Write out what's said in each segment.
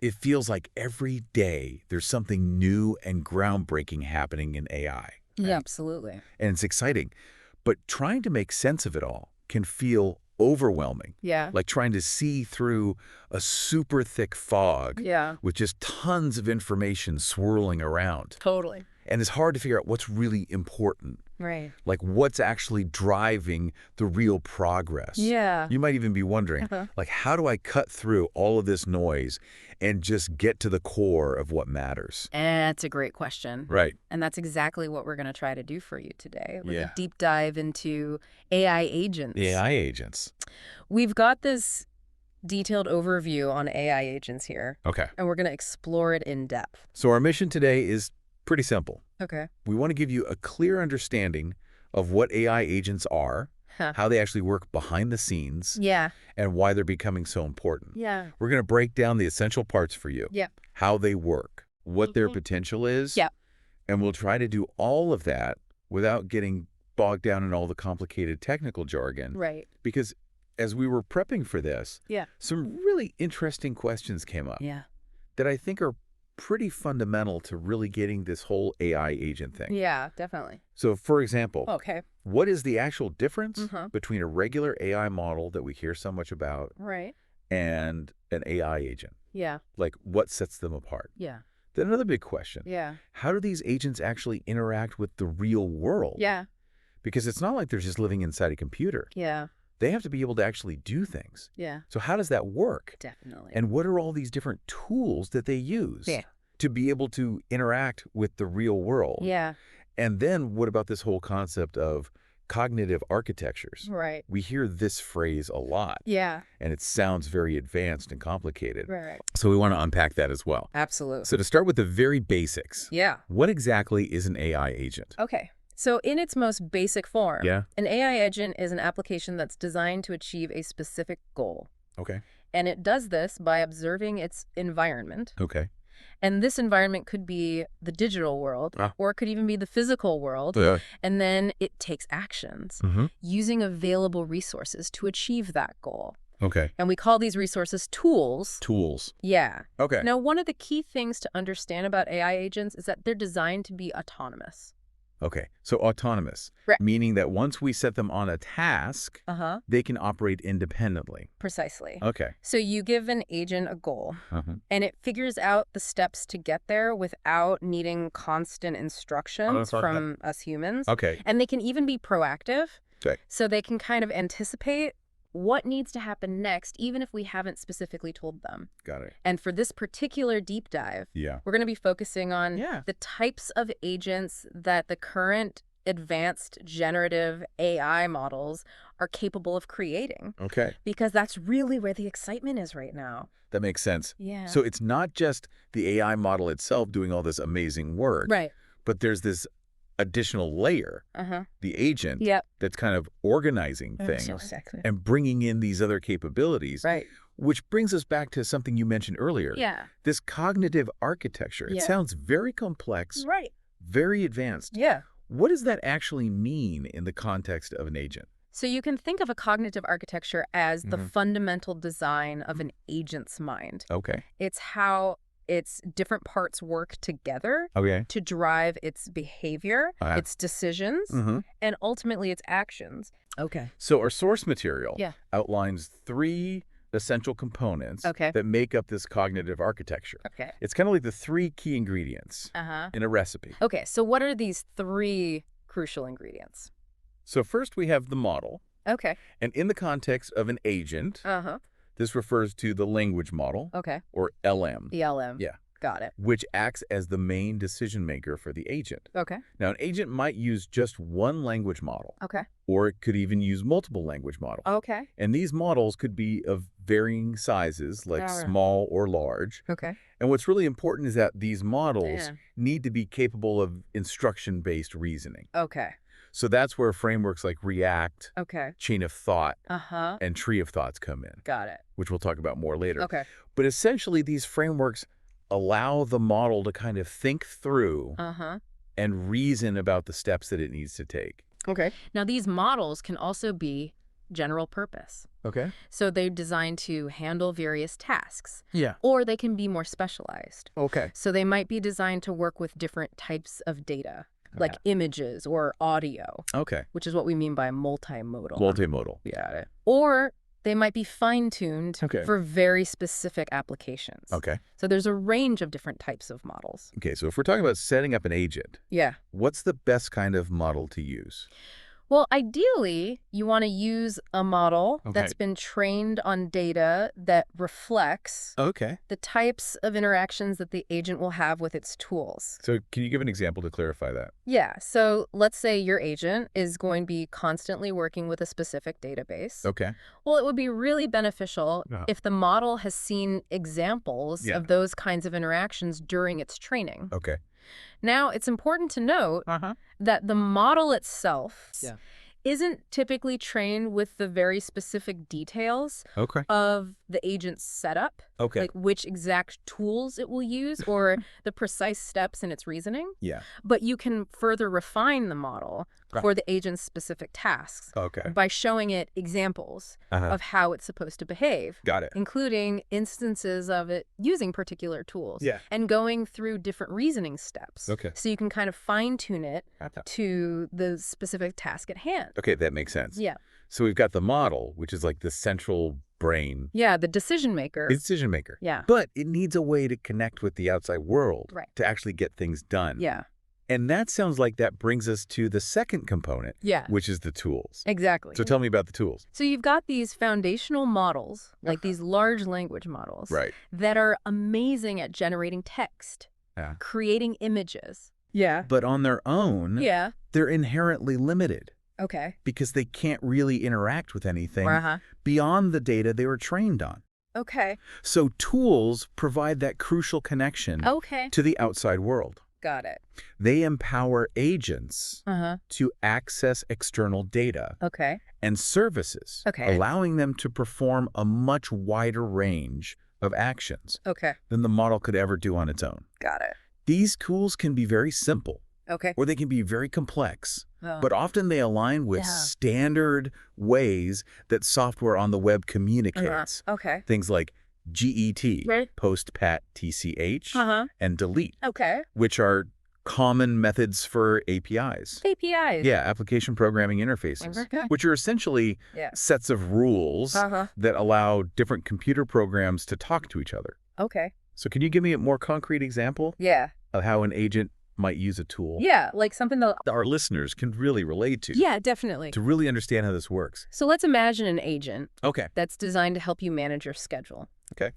It feels like every day there's something new and groundbreaking happening in AI. Yeah, Right? absolutely. And it's exciting. But trying to make sense of it all can feel overwhelming. Yeah. Like trying to see through a super thick fog Yeah. with just tons of information swirling around. Totally. And it's hard to figure out what's really important. Right. Like what's actually driving the real progress. Yeah. You might even be wondering, like, how do I cut through all of this noise and just get to the core of what matters? That's a great question. Right. And that's exactly what we're going to try to do for you today with Yeah. a deep dive into AI agents. The AI agents. We've got this detailed overview on AI agents here, Okay. and we're going to explore it in depth. So our mission today is pretty simple. Okay. We want to give you a clear understanding of what AI agents are, how they actually work behind the scenes, Yeah. and why they're becoming so important. Yeah. We're going to break down the essential parts for you, Yep. how they work, what their potential is, Yep. and we'll try to do all of that without getting bogged down in all the complicated technical jargon. Right. Because as we were prepping for this, Yeah. some really interesting questions came up Yeah. that I think are pretty fundamental to really getting this whole AI agent thing. Yeah, definitely. So, for example, Okay. what is the actual difference Mhm. between a regular AI model that we hear so much about Right. and an AI agent? Yeah. Like, what sets them apart? Yeah. Then another big question. Yeah. How do these agents actually interact with the real world? Yeah. Because it's not like they're just living inside a computer. Yeah. They have to be able to actually do things. Yeah. So how does that work? Definitely. And what are all these different tools that they use Yeah. to be able to interact with the real world? Yeah. And then what about this whole concept of cognitive architectures? Right. We hear this phrase a lot, Yeah. and it sounds very advanced and complicated. Right. So we want to unpack that as well. Absolutely. So to start with the very basics, Yeah. what exactly is an AI agent? Okay. So in its most basic form, Yeah. an AI agent is an application that's designed to achieve a specific goal. Okay. And it does this by observing its environment. Okay. And this environment could be the digital world, or it could even be the physical world. Yeah. And then it takes actions using available resources to achieve that goal. Okay. And we call these resources tools. Tools. Yeah. Okay. Now, one of the key things to understand about AI agents is that they're designed to be autonomous. Okay. So autonomous, Right. meaning that once we set them on a task, Uh-huh. they can operate independently. Precisely. Okay. So you give an agent a goal, Uh-huh. and it figures out the steps to get there without needing constant instructions from us humans. Okay. And they can even be proactive. Okay. So they can kind of anticipate what needs to happen next, even if we haven't specifically told them. Got it. And for this particular deep dive, Yeah. we're going to be focusing on Yeah. the types of agents that the current advanced generative AI models are capable of creating. Okay. Because that's really where the excitement is right now. That makes sense. Yeah. So it's not just the AI model itself doing all this amazing work, Right. but there's this additional layer, Uh-huh. the agent, Yep. that's kind of organizing things Exactly. and bringing in these other capabilities, Right. which brings us back to something you mentioned earlier. Yeah. This cognitive architecture. It Yeah. sounds very complex, Right. very advanced. Yeah. What does that actually mean in the context of an agent? So you can think of a cognitive architecture as the fundamental design of an agent's mind. Okay. It's how its different parts work together Okay. to drive its behavior, Uh-huh. its decisions, and ultimately its actions. Okay. So our source material Yeah. outlines 3 essential components Okay. that make up this cognitive architecture. Okay. It's kind of like the 3 key ingredients Uh-huh. in a recipe. Okay, so what are these 3 crucial ingredients? So first we have the model. Okay. And in the context of an agent, Uh-huh. this refers to the language model, Okay. or LM, The LM. Yeah. Got it. which acts as the main decision maker for the agent. Okay. Now, an agent might use just one language model, Okay. or it could even use multiple language models. Okay. And these models could be of varying sizes, like Alright. small or large. Okay. And what's really important is that these models Yeah. need to be capable of instruction-based reasoning. Okay. So that's where frameworks like React, Okay. chain of thought, Uh-huh. and tree of thoughts come in, Got it. which we'll talk about more later. Okay. But essentially, these frameworks allow the model to kind of think through Uh-huh. and reason about the steps that it needs to take. Okay. Now, these models can also be general purpose. Okay. So they're designed to handle various tasks. Yeah. Or they can be more specialized. Okay. So they might be designed to work with different types of data, like images or audio, Okay. which is what we mean by multimodal. Multimodal. Got it. Or they might be fine-tuned for very specific applications. Okay. So there's a range of different types of models. Okay, so if we're talking about setting up an agent, Yeah. what's the best kind of model to use? Well, ideally, you want to use a model that's been trained on data that reflects the types of interactions that the agent will have with its tools. So can you give an example to clarify that? Yeah, so let's say your agent is going to be constantly working with a specific database. Okay. Well, it would be really beneficial if the model has seen examples of those kinds of interactions during its training. Okay. Now, it's important to note that the model itself isn't typically trained with the very specific details of the agent's setup, like which exact tools it will use or the precise steps in its reasoning. Yeah. But you can further refine the model for the agent's specific tasks by showing it examples of how it's supposed to behave. Got it. Including instances of it using particular tools and going through different reasoning steps. So you can kind of fine-tune it to the specific task at hand. Okay, that makes sense. Yeah. So we've got the model, which is like the central brain. Yeah, the decision maker. The decision maker. Yeah. But it needs a way to connect with the outside world to actually get things done. Yeah. And that sounds like that brings us to the second component, which is the tools. Exactly. So tell me about the tools. So you've got these foundational models, like these large language models, that are amazing at generating text, creating images. Yeah. But on their own, they're inherently limited. Okay. Because they can't really interact with anything beyond the data they were trained on. Okay. So tools provide that crucial connection to the outside world. Got it. They empower agents to access external data and services, allowing them to perform a much wider range of actions than the model could ever do on its own. Got it. These tools can be very simple, or they can be very complex, but often they align with standard ways that software on the web communicates. Things like GET, post, pat, TCH, and delete, which are common methods for APIs. APIs? Yeah, application programming interfaces, which are essentially sets of rules that allow different computer programs to talk to each other. So can you give me a more concrete example of how an agent might use a tool? Yeah, like something that our listeners can really relate to. Yeah, definitely. To really understand how this works. So let's imagine an agent that's designed to help you manage your schedule.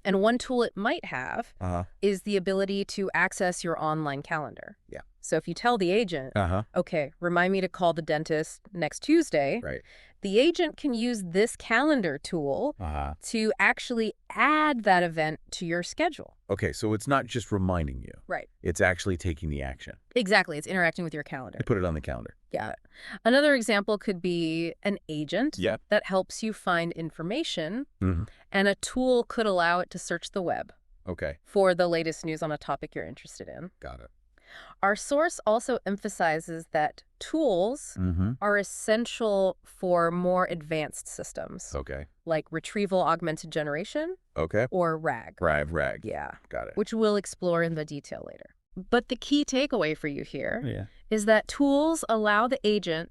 And one tool it might have is the ability to access your online calendar. So if you tell the agent, okay, remind me to call the dentist next Tuesday, the agent can use this calendar tool to actually add that event to your schedule. Okay, so it's not just reminding you. It's actually taking the action. Exactly. It's interacting with your calendar. You put it on the calendar. Yeah. Another example could be an agent that helps you find information, and a tool could allow it to search the web for the latest news on a topic you're interested in. Got it. Our source also emphasizes that tools are essential for more advanced systems. Like retrieval augmented generation or RAG. RAG. Yeah. Got it. Which we'll explore in the detail later. But the key takeaway for you here is that tools allow the agent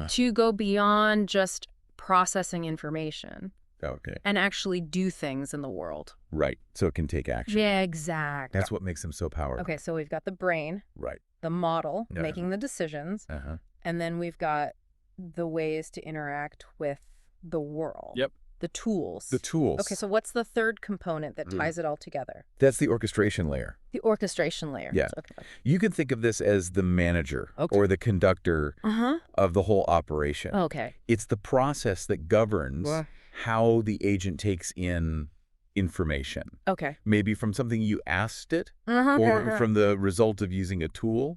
to go beyond just processing information and actually do things in the world. Right. So it can take action. Yeah, exactly. That's what makes them so powerful. Okay, so we've got the brain, the model making the decisions, and then we've got the ways to interact with the world. The tools. The tools. Okay, so what's the third component that ties it all together? That's the orchestration layer. The orchestration layer. Yeah. You can think of this as the manager or the conductor of the whole operation. It's the process that governs how the agent takes in information. Maybe from something you asked it or from the result of using a tool.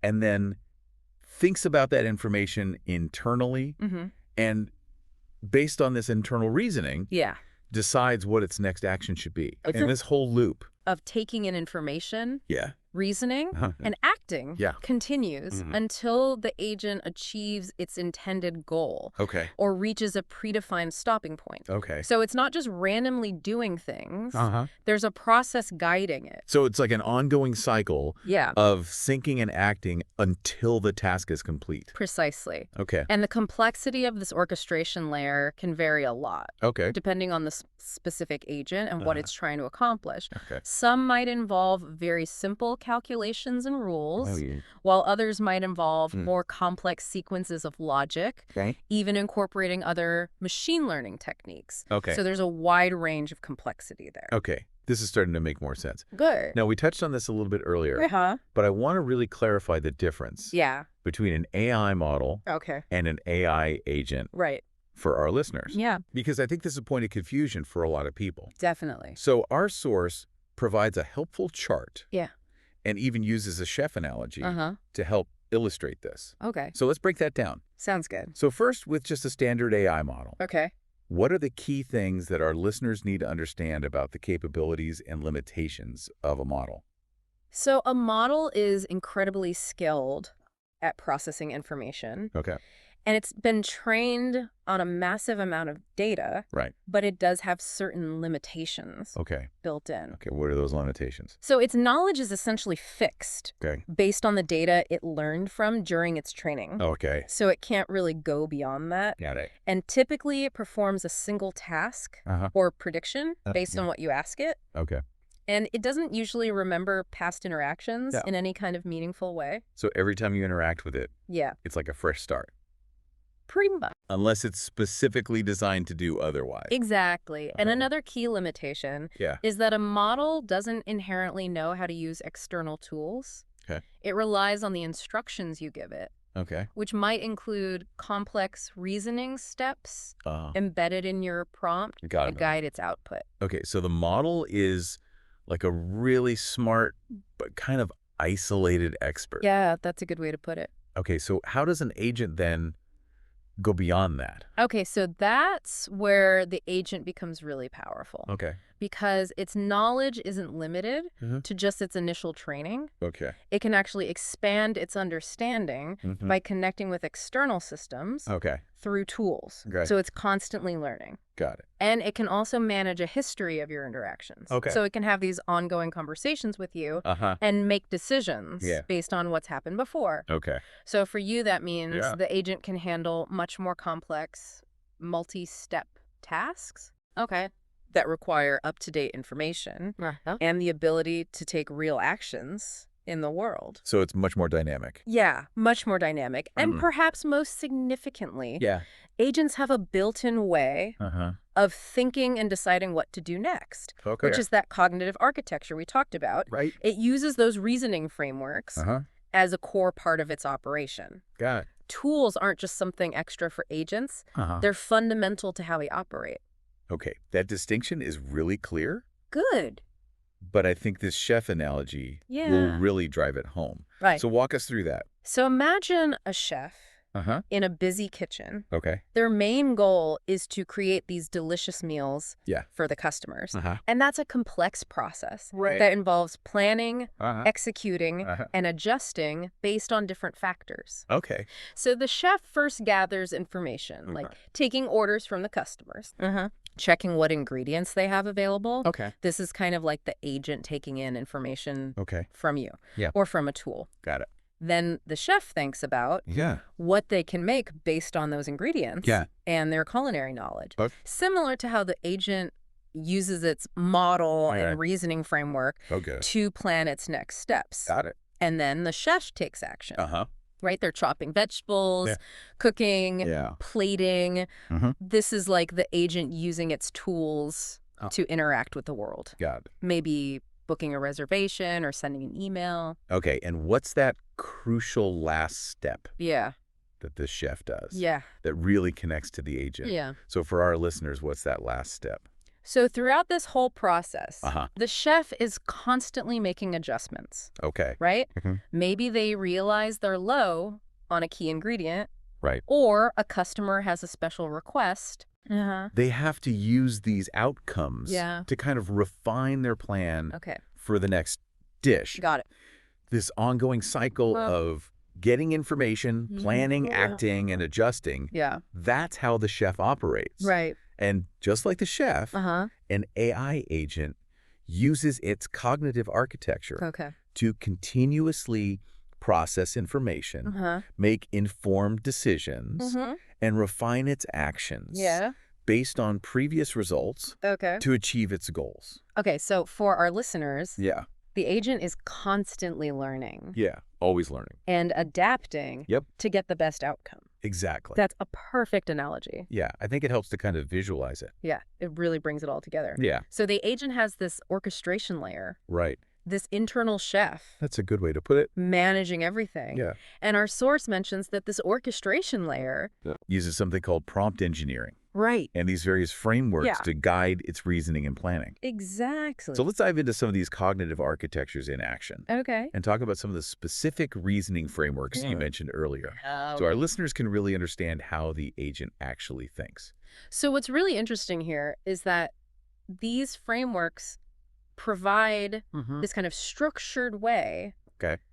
And then thinks about that information internally and based on this internal reasoning, decides what its next action should be. And this whole loop of taking in information reasoning, and acting continues until the agent achieves its intended goal or reaches a predefined stopping point. So it's not just randomly doing things. There's a process guiding it. So it's like an ongoing cycle of thinking and acting until the task is complete. Precisely. And the complexity of this orchestration layer can vary a lot, depending on the specific agent and what it's trying to accomplish. Some might involve very simple calculations and rules, while others might involve more complex sequences of logic, even incorporating other machine learning techniques. So there's a wide range of complexity there. This is starting to make more sense. Good. Now, we touched on this a little bit earlier, but I want to really clarify the difference between an AI model and an AI agent for our listeners. Because I think this is a point of confusion for a lot of people. Definitely. So our source provides a helpful chart and even uses a chef analogy to help illustrate this. So let's break that down. Sounds good. So first, with just a standard AI model. What are the key things that our listeners need to understand about the capabilities and limitations of a model? So a model is incredibly skilled at processing information. And it's been trained on a massive amount of data, but it does have certain limitations built in. What are those limitations? So its knowledge is essentially fixed based on the data it learned from during its training. So it can't really go beyond that. And typically it performs a single task or prediction based on what you ask it. And it doesn't usually remember past interactions in any kind of meaningful way. So every time you interact with it, it's like a fresh start. Pretty much. Unless it's specifically designed to do otherwise. Exactly. And another key limitation is that a model doesn't inherently know how to use external tools. It relies on the instructions you give it, which might include complex reasoning steps embedded in your prompt to guide its output. So the model is like a really smart but kind of isolated expert. Yeah, that's a good way to put it. So how does an agent then go beyond that? So that's where the agent becomes really powerful. Because its knowledge isn't limited to just its initial training. It can actually expand its understanding by connecting with external systems through tools. So it's constantly learning. And it can also manage a history of your interactions. So it can have these ongoing conversations with you and make decisions based on what's happened before. So for you, that means the agent can handle much more complex, multi-step tasks that require up-to-date information and the ability to take real actions in the world. So it's much more dynamic. Yeah, much more dynamic. And perhaps most significantly, agents have a built-in way of thinking and deciding what to do next, which is that cognitive architecture we talked about. It uses those reasoning frameworks as a core part of its operation. Tools aren't just something extra for agents. They're fundamental to how we operate. That distinction is really clear. Good. But I think this chef analogy will really drive it home. So walk us through that. So imagine a chef in a busy kitchen. Their main goal is to create these delicious meals for the customers. And that's a complex process that involves planning, executing, and adjusting based on different factors. So the chef first gathers information, like taking orders from the customers, checking what ingredients they have available. This is kind of like the agent taking in information from you or from a tool. Then the chef thinks about what they can make based on those ingredients and their culinary knowledge. Similar to how the agent uses its model and reasoning framework to plan its next steps. And then the chef takes action. They're chopping vegetables, cooking, plating. This is like the agent using its tools to interact with the world. Maybe booking a reservation or sending an email. And what's that crucial last step that this chef does that really connects to the agent? So for our listeners, what's that last step? So throughout this whole process, the chef is constantly making adjustments. Maybe they realize they're low on a key ingredient, or a customer has a special request. They have to use these outcomes to kind of refine their plan for the next dish. This ongoing cycle of getting information, planning, acting, and adjusting. Yeah. That's how the chef operates. Right. And just like the chef, an AI agent uses its cognitive architecture to continuously process information, make informed decisions, and refine its actions based on previous results to achieve its goals. Okay, so for our listeners, Yeah. the agent is constantly learning. Yeah, always learning. And adapting to get the best outcome. Exactly. That's a perfect analogy. Yeah, I think it helps to kind of visualize it. Yeah, it really brings it all together. Yeah. So the agent has this orchestration layer. Right. This internal chef. That's a good way to put it. Managing everything. Yeah. And our source mentions that this orchestration layer uses something called prompt engineering. Right. And these various frameworks to guide its reasoning and planning. Exactly. So let's dive into some of these cognitive architectures in action. Okay. And talk about some of the specific reasoning frameworks you mentioned earlier. So our listeners can really understand how the agent actually thinks. So what's really interesting here is that these frameworks provide this kind of structured way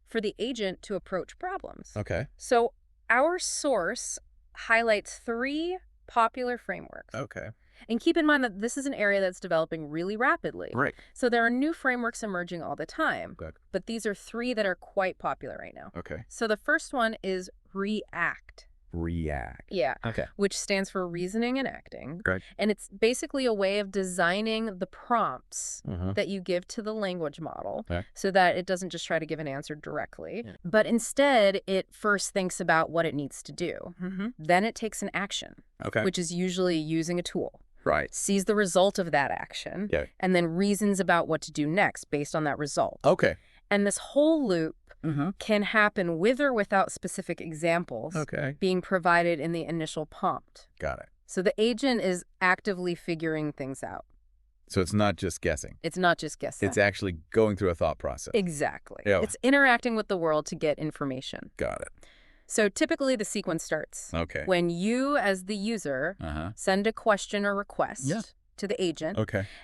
for the agent to approach problems. Okay. So our source highlights 3 popular frameworks. Okay. And keep in mind that this is an area that's developing really rapidly. Right. So there are new frameworks emerging all the time. Good. But these are 3 that are quite popular right now. Okay. So the first one is REACT. React. Yeah. Okay. Which stands for reasoning and acting. Right. And it's basically a way of designing the prompts that you give to the language model so that it doesn't just try to give an answer directly, but instead it first thinks about what it needs to do. Then it takes an action, which is usually using a tool. Right. Sees the result of that action and then reasons about what to do next based on that result. Okay. And this whole loop can happen with or without specific examples being provided in the initial prompt. Got it. So the agent is actively figuring things out. So it's not just guessing. It's not just guessing. It's actually going through a thought process. Exactly. Yeah. It's interacting with the world to get information. Got it. So typically the sequence starts when you, as the user, send a question or request to the agent.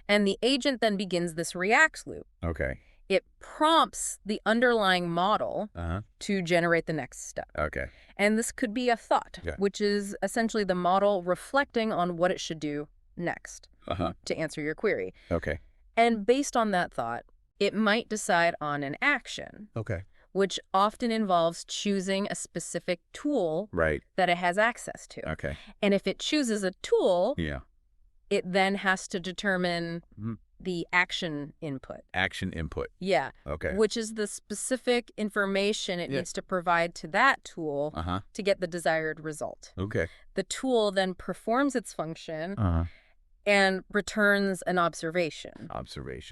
And the agent then begins this react loop. It prompts the underlying model to generate the next step. And this could be a thought, which is essentially the model reflecting on what it should do next to answer your query. And based on that thought, it might decide on an action, which often involves choosing a specific tool that it has access to. And if it chooses a tool, it then has to determine the action input. Action input. Yeah. Which is the specific information it needs to provide to that tool to get the desired result. The tool then performs its function and returns an observation.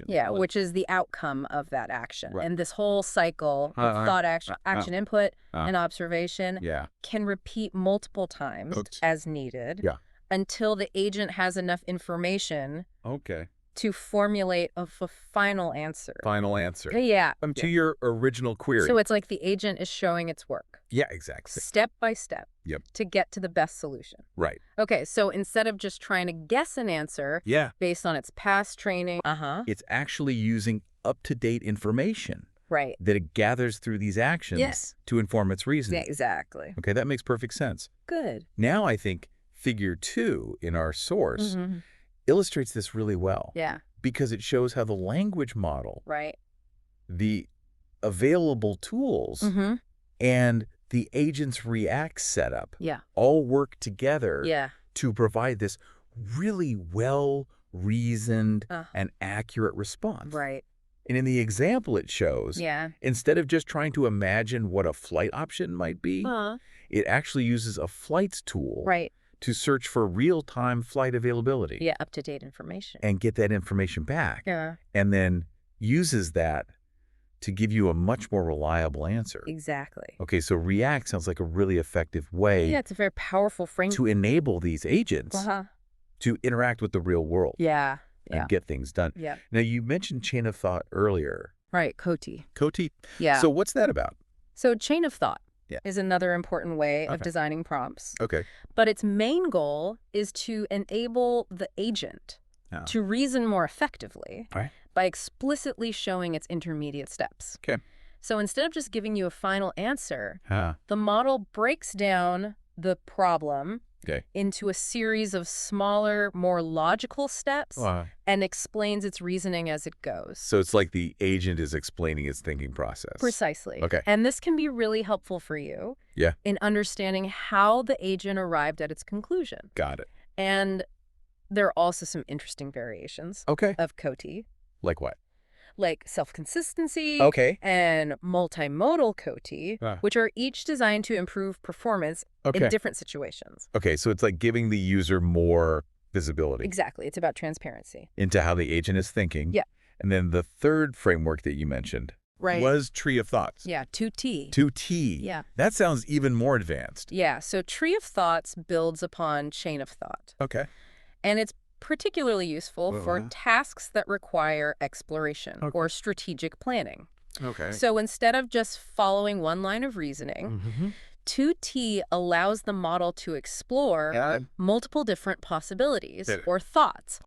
Yeah, which is the outcome of that action. And this whole cycle of thought, action input, and observation can repeat multiple times as needed until the agent has enough information to formulate a final answer. Yeah. To your original query. So it's like the agent is showing its work. Yeah, exactly. Step by step. To get to the best solution. Right. Okay, so instead of just trying to guess an answer based on its past training, it's actually using up-to-date information right, that it gathers through these actions to inform its reasoning. Exactly. Okay, that makes perfect sense. Good. Now I think figure 2 in our source illustrates this really well. Yeah. Because it shows how the language model, right, the available tools, and the agent's React setup all work together to provide this really well-reasoned and accurate response. Right. And in the example it shows, instead of just trying to imagine what a flight option might be, it actually uses a flights tool to search for real-time flight availability. Yeah, up-to-date information. And get that information back. And then uses that to give you a much more reliable answer. Exactly. Okay, so React sounds like a really effective way. Yeah, it's a very powerful framework to enable these agents to interact with the real world. And get things done. Now, you mentioned chain of thought earlier. Right, COTI. COTI? Yeah. So what's that about? So chain of thought is another important way of designing prompts. But its main goal is to enable the agent to reason more effectively by explicitly showing its intermediate steps. So instead of just giving you a final answer, the model breaks down the problem into a series of smaller, more logical steps and explains its reasoning as it goes. So it's like the agent is explaining its thinking process. Precisely. Okay. And this can be really helpful for you in understanding how the agent arrived at its conclusion. Got it. And there are also some interesting variations of COTI. Like what? Like self-consistency and multimodal COTI, which are each designed to improve performance in different situations. Okay, so it's like giving the user more visibility. Exactly. It's about transparency. Into how the agent is thinking. Yeah. And then the third framework that you mentioned was Tree of Thoughts. Yeah, 2T. 2T. Yeah. That sounds even more advanced. Yeah, so Tree of Thoughts builds upon Chain of Thought. Okay. And it's particularly useful for tasks that require exploration or strategic planning. Okay. So instead of just following one line of reasoning, 2T allows the model to explore multiple different possibilities or thoughts